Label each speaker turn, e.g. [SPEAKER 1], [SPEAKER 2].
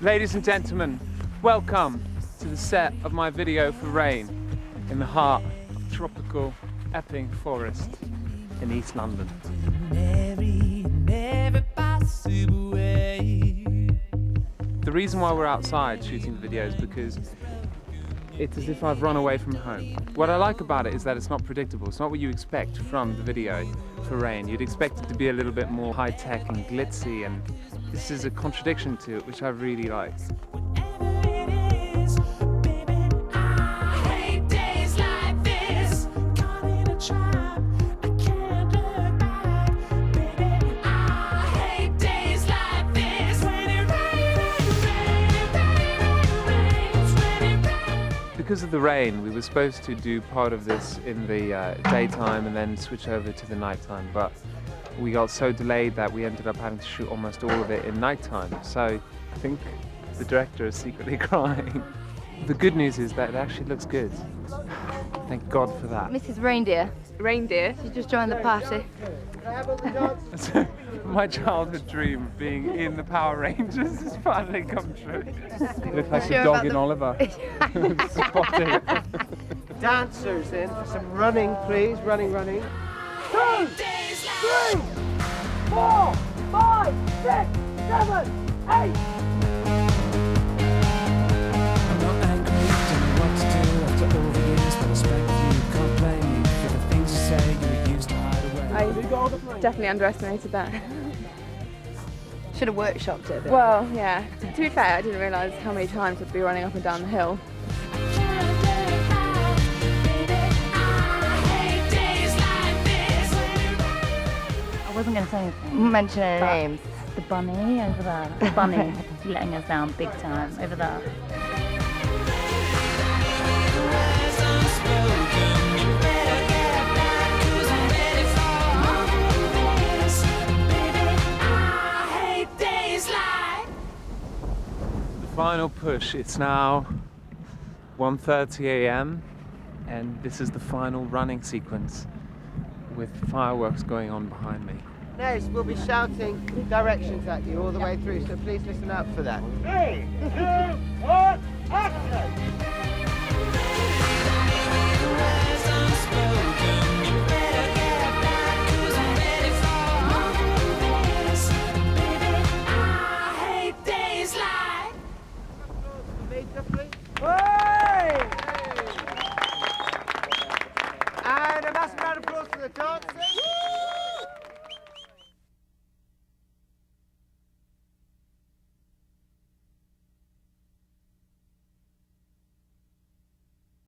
[SPEAKER 1] Ladies and gentlemen, welcome to the set of my video for Rain in the heart of tropical Epping Forest in East London. The reason why we're outside shooting the video is because it's as if I've run away from home. What I like about it is that it's not predictable. It's not what you expect from the video for Rain. You'd expect it to be a little bit more high-tech and glitzy, and this is a contradiction to it, which I really like. Because of the rain, we were supposed to do part of this in the daytime and then switch over to the nighttime, but we got so delayed that we ended up having to shoot almost all of it in nighttime. So I think the director is secretly crying. The good news is that it actually looks good. Thank God for that.
[SPEAKER 2] Mrs. Reindeer.
[SPEAKER 3] Reindeer?
[SPEAKER 2] She just joined the party.
[SPEAKER 1] So, my childhood dream of being in the Power Rangers has finally come true. You look like a dog in Oliver. Spotting.
[SPEAKER 4] Dancers in for some running, please. Running. 2, 3, 4, 5, 6, 7, 8.
[SPEAKER 3] I definitely underestimated that.
[SPEAKER 2] Should have workshopped it a bit.
[SPEAKER 3] Well, yeah. To be fair, I didn't realise how many times I'd be running up and down the hill.
[SPEAKER 5] I wasn't going to say anything.
[SPEAKER 2] Mention any names.
[SPEAKER 5] The bunny over there. The bunny letting us down big time over there.
[SPEAKER 1] Final push. It's now 1:30 a.m. and this is the final running sequence with fireworks going on behind me.
[SPEAKER 4] Next, we'll be shouting directions at you all the way through, so please listen up for that. 3, 2, 1, action!